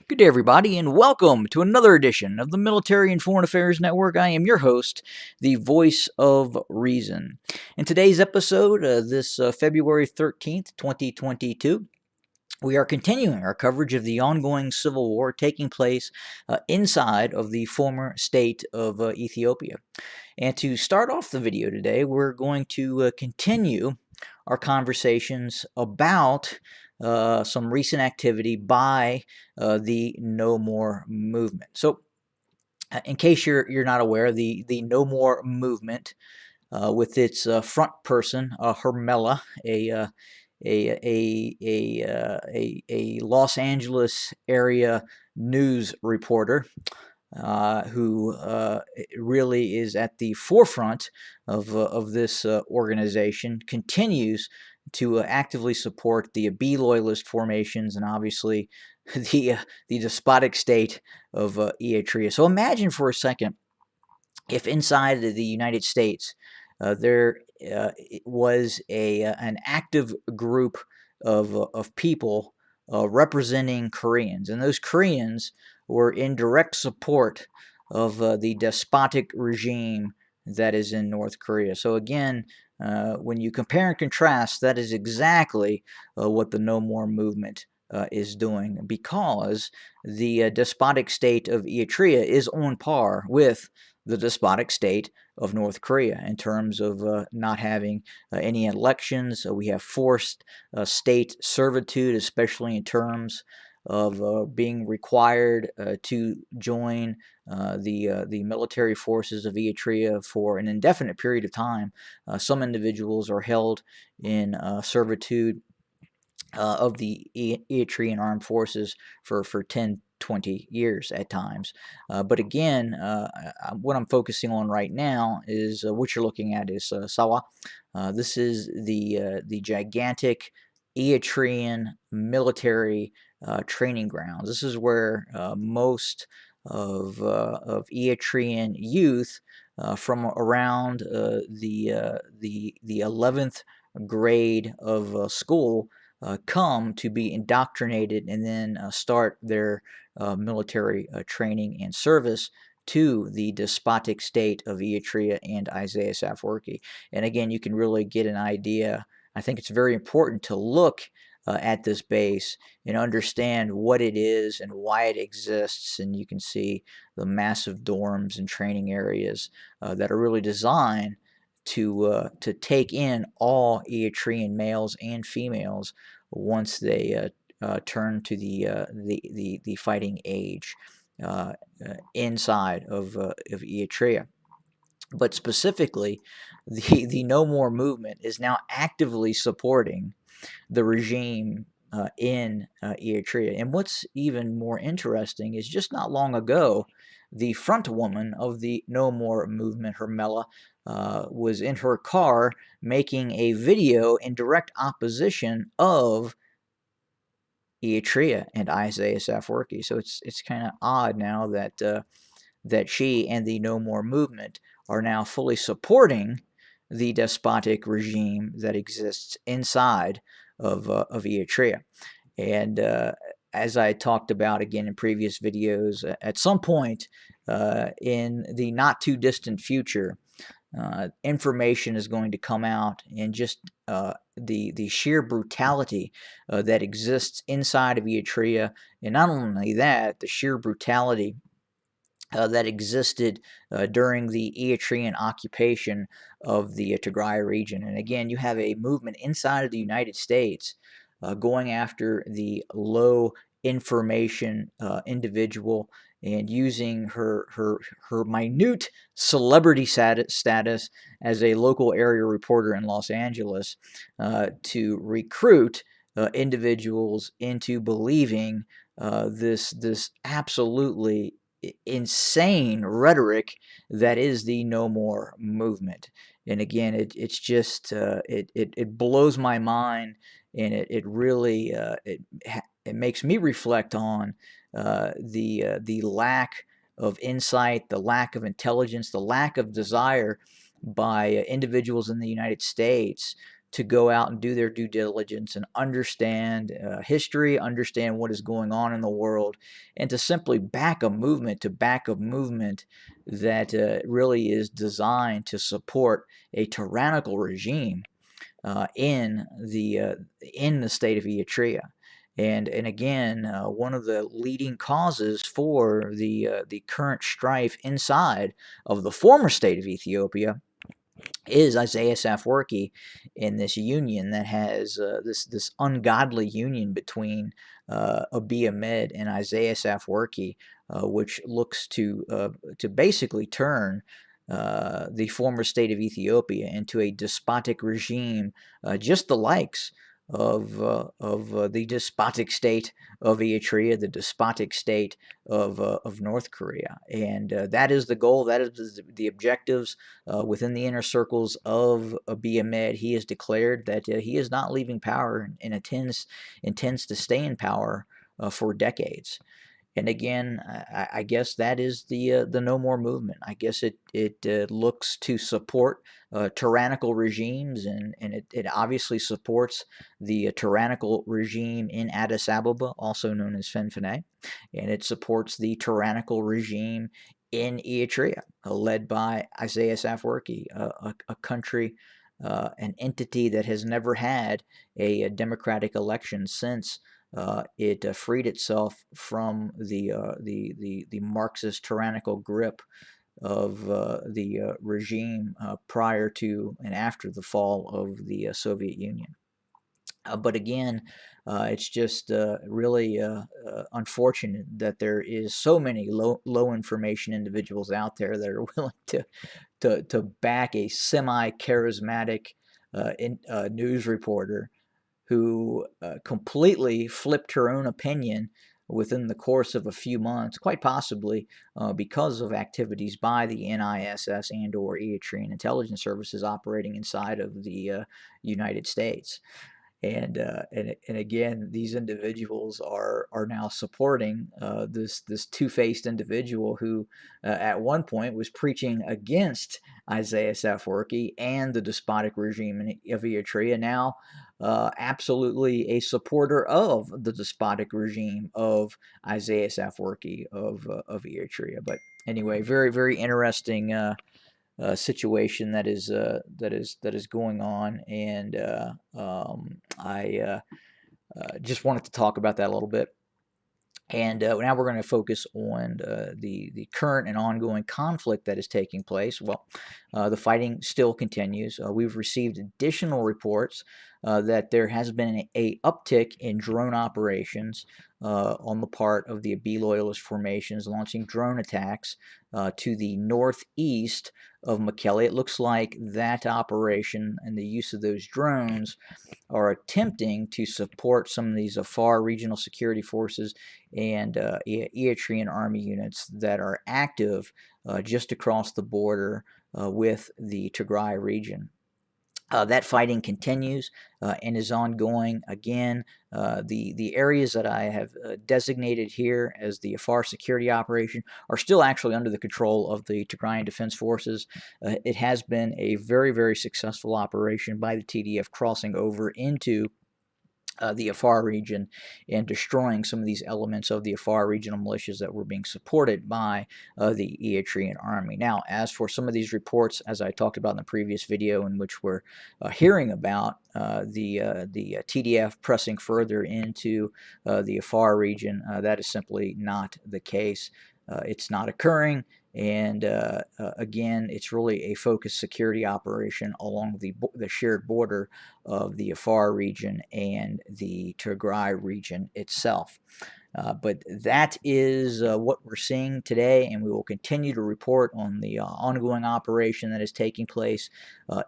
Good day, everybody, and welcome to another edition of the Military and Foreign Affairs Network. I am your host, the voice of reason. In today's episode, this February 13th, 2022, we are continuing our coverage of the ongoing civil war taking place inside of the former state of Ethiopia. And to start off the video today, we're going to continue our conversations about some recent activity by the No More movement. So, in case you're not aware, the No More movement, with its front person, Hermela, a Los Angeles area news reporter, who really is at the forefront of this organization, continues to actively support the B loyalist formations and obviously the despotic state of Eritrea. So imagine for a second if inside the United States there was an active group of people representing Koreans, and those Koreans were in direct support of the despotic regime that is in North Korea. So again, when you compare and contrast, that is exactly what the No More movement is doing, because the despotic state of Eritrea is on par with the despotic state of North Korea in terms of not having any elections. We have forced state servitude, especially in terms of being required to join the military forces of Eritrea for an indefinite period of time. Some individuals are held in servitude of the Eritrean armed forces for 10, 20 years at times. But again, what I'm focusing on right now is what you're looking at is Sawa. This is the gigantic Eritrean military training grounds. This is where most of Eritrean youth from around the 11th grade of school come to be indoctrinated and then start their military training and service to the despotic state of Eritrea and Isaias Afwerki. And again, you can really get an idea. I think it's very important to look at this base and understand what it is and why it exists. And you can see the massive dorms and training areas that are really designed to take in all Eritrean males and females once they turn to the fighting age inside of Eritrea. But specifically, the No More movement is now actively supporting the regime in Eritrea. And what's even more interesting is just not long ago, the front woman of the No More movement, Hermela, was in her car making a video in direct opposition of Eritrea and Isaias Afwerki. So it's kind of odd now that she and the No More movement are now fully supporting the despotic regime that exists inside of Eritrea. And as I talked about again in previous videos, at some point in the not too distant future, information is going to come out, and just the sheer brutality that exists inside of Eritrea, and not only that, the sheer brutality that existed during the Eritrean occupation of the Tigray region. And again, you have a movement inside of the United States going after the low information individual and using her minute celebrity status as a local area reporter in Los Angeles to recruit individuals into believing this absolutely insane rhetoric that is the No More movement. And again, it's just it blows my mind, and it really it makes me reflect on the lack of insight, the lack of intelligence, the lack of desire by individuals in the United States to go out and do their due diligence and understand history, understand what is going on in the world, and to simply back a movement that really is designed to support a tyrannical regime in the state of Eritrea. And again, one of the leading causes for the current strife inside of the former state of Ethiopia is Isaias Afwerki in this union that has this ungodly union between Abiy Ahmed and Isaias Afwerki, which looks to basically turn the former state of Ethiopia into a despotic regime, just the likes of the despotic state of Eritrea, the despotic state of North Korea, and that is the goal. That is the objectives within the inner circles of Abiy Ahmed. He has declared that he is not leaving power and intends to stay in power for decades. And again, I guess that is the No More movement. I guess it looks to support tyrannical regimes, and it obviously supports the tyrannical regime in Addis Ababa, also known as Fenfene, and it supports the tyrannical regime in Eritrea, led by Isaias Afwerki, a country, an entity that has never had a democratic election since it freed itself from the Marxist tyrannical grip of the regime prior to and after the fall of the Soviet Union. But again, it's just really unfortunate that there is so many low information individuals out there that are willing to back a semi-charismatic news reporter who completely flipped her own opinion within the course of a few months, quite possibly because of activities by the NISS and/or Eritrean intelligence services operating inside of the United States. And again, these individuals are now supporting this two-faced individual who, at one point, was preaching against Isaias Afwerki and the despotic regime of Eritrea. Now, absolutely a supporter of the despotic regime of Isaias Afwerki of Eritrea. But anyway, very very interesting. Situation that is going on, and I just wanted to talk about that a little bit. And now we're going to focus on the current and ongoing conflict that is taking place. Well, the fighting still continues. We've received additional reports that there has been a uptick in drone operations on the part of the Abiy loyalist formations, launching drone attacks to the northeast of Mekelle. It looks like that operation and the use of those drones are attempting to support some of these Afar regional security forces and Eritrean army units that are active just across the border with the Tigray region. That fighting continues and is ongoing. Again, the areas that I have designated here as the Afar security operation are still actually under the control of the Tigrayan Defense Forces. It has been a very, very successful operation by the TDF crossing over into the Afar region and destroying some of these elements of the Afar regional militias that were being supported by the Eritrean army. Now, as for some of these reports, as I talked about in the previous video, in which we're hearing about the TDF pressing further into the Afar region, that is simply not the case. It's not occurring. And again, it's really a focused security operation along the shared border of the Afar region and the Tigray region itself. But that is what we're seeing today, and we will continue to report on the ongoing operation that is taking place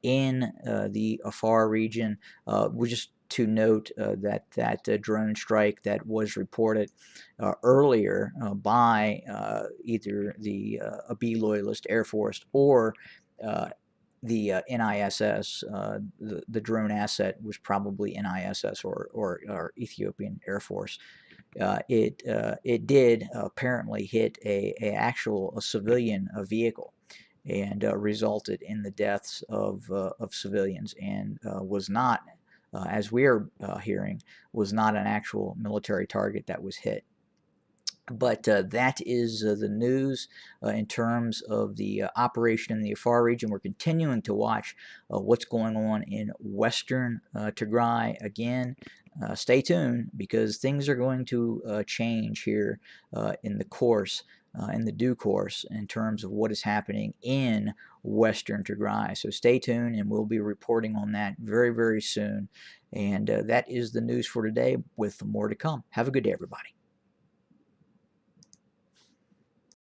in the Afar region. We just to note that drone strike that was reported earlier by either the Abiy loyalist Air Force or the NISS, the drone asset was probably NISS or Ethiopian Air Force. It did apparently hit a civilian vehicle. and resulted in the deaths of civilians, and was not, as we're hearing, was not an actual military target that was hit. But that is the news in terms of the operation in the Afar region. We're continuing to watch what's going on in western Tigray. Again, stay tuned, because things are going to change here in the course, in the due course, in terms of what is happening in western Tigray. So stay tuned, and we'll be reporting on that very, very soon. And that is the news for today, with more to come. Have a good day, everybody.